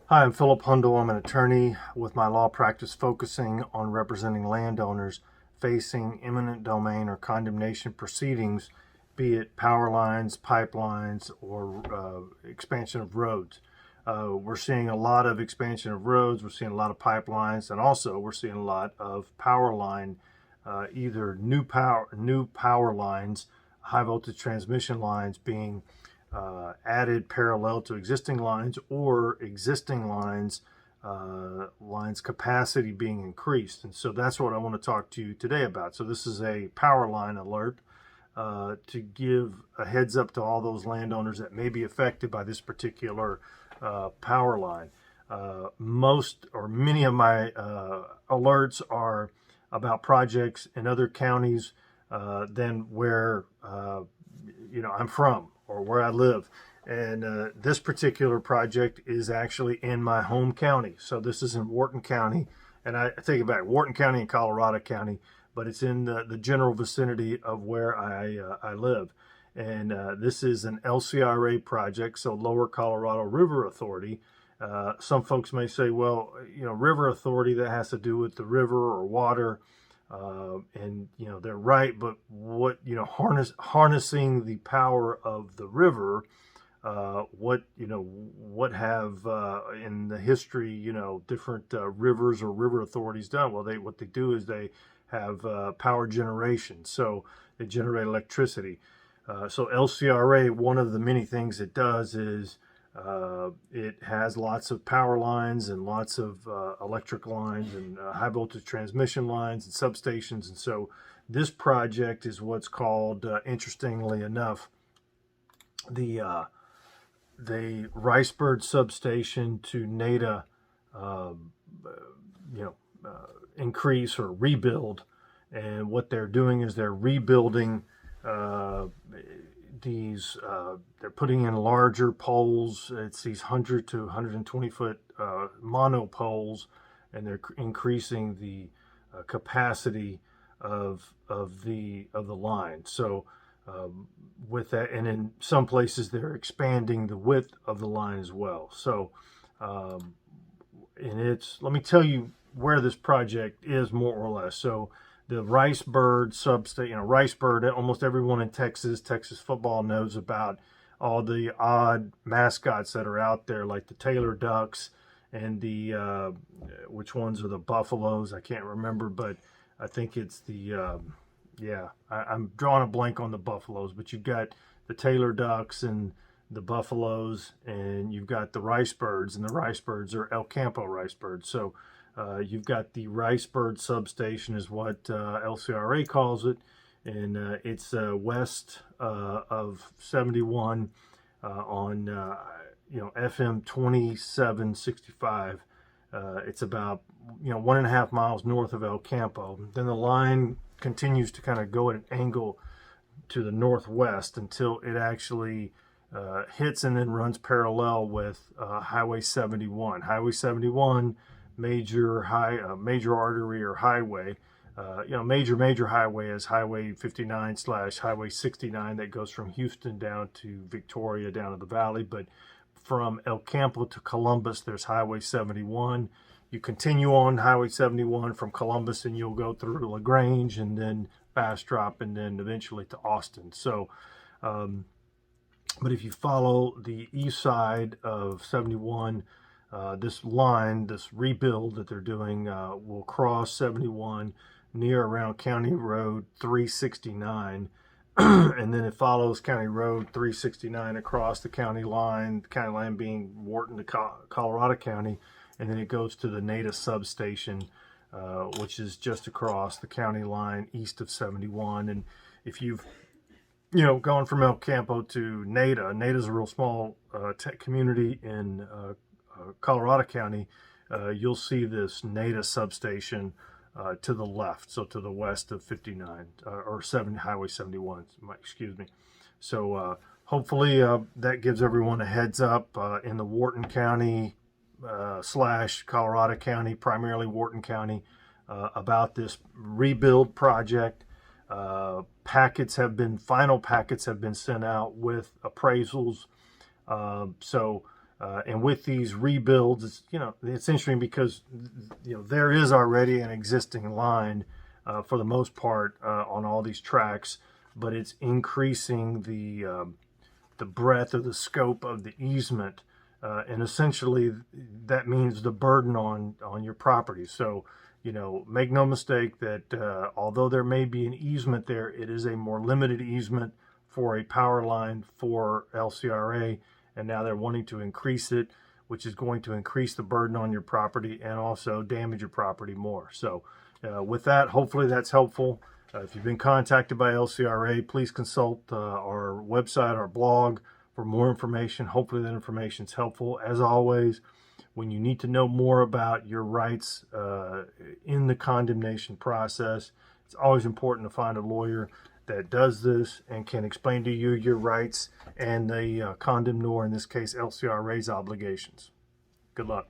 Hi, I'm Philip Hundle. I'm an attorney with my law practice focusing on representing landowners facing eminent domain or condemnation proceedings, be it power lines, pipelines, or expansion of roads. We're seeing a lot of expansion of roads, we're seeing a lot of pipelines, and also we're seeing a lot of power line, either new power lines, high voltage transmission lines being added parallel to existing lines, or existing lines capacity being increased. And so that's what I want to talk to you today about. So this is a power line alert to give a heads up to all those landowners that may be affected by this particular power line. Most or many of my alerts are about projects in other counties than where I'm from or where I live. And this particular project is actually in my home county. So this is in Wharton County. And I take it back, Wharton County and Colorado County, but it's in the general vicinity of where I live. And this is an LCRA project, so Lower Colorado River Authority. Some folks may say, well, River Authority, that has to do with the river or water. And they're right, but what harnessing the power of the river, what have in the history different rivers or river authorities done? Well, what they do is they have power generation, so they generate electricity. So LCRA, one of the many things it does is it has lots of power lines and lots of electric lines and high voltage transmission lines and substations. And so this project is what's called, interestingly enough, the Ricebird substation to NADA, increase or rebuild. And what they're doing is they're rebuilding they're putting in larger poles. It's these 100 to 120 foot monopoles, and they're increasing the capacity of the line. So with that, and in some places they're expanding the width of the line as well. So and let me tell you where this project is more or less. So the Ricebird substation, Ricebird, almost everyone in Texas football knows about all the odd mascots that are out there, like the Taylor Ducks and the, which ones are the Buffaloes? I can't remember, but I think it's I'm drawing a blank on the Buffaloes, but you've got the Taylor Ducks and the Buffaloes, and you've got the Ricebirds, and the Ricebirds are El Campo Ricebirds. So you've got the Ricebird substation is what LCRA calls it, and it's west of 71 on FM 2765. It's about 1.5 miles north of El Campo. Then the line continues to kind of go at an angle to the northwest until it actually hits and then runs parallel with Highway 71. Highway 71, major artery or highway. Major highway is Highway 59 / Highway 69 that goes from Houston down to Victoria, down to the valley. But from El Campo to Columbus, there's Highway 71. You continue on Highway 71 from Columbus, and you'll go through LaGrange and then Bastrop and then eventually to Austin. So, but if you follow the east side of 71, this line, this rebuild that they're doing, will cross 71 near around County Road 369. And then it follows County Road 369 across the county line being Wharton to Colorado County. And then it goes to the NADA substation, which is just across the county line east of 71. And if you've gone from El Campo to NADA, NADA's a real small community in Colorado County, you'll see this NADA substation to the left, so to the west of 59 or Highway 71. Excuse me. So hopefully that gives everyone a heads up in the Wharton County / Colorado County, primarily Wharton County, about this rebuild project. Final packets have been sent out with appraisals. So And with these rebuilds, it's, it's interesting because, there is already an existing line for the most part on all these tracks, but it's increasing the breadth or the scope of the easement. And essentially that means the burden on your property. So, make no mistake that although there may be an easement there, it is a more limited easement for a power line for LCRA. And now they're wanting to increase it, which is going to increase the burden on your property and also damage your property more. So with that, hopefully that's helpful. If you've been contacted by LCRA, please consult our website, our blog for more information. Hopefully that information is helpful. As always, when you need to know more about your rights in the condemnation process, it's always important to find a lawyer that does this and can explain to you your rights and the condemnor, in this case LCRA's obligations. Good luck.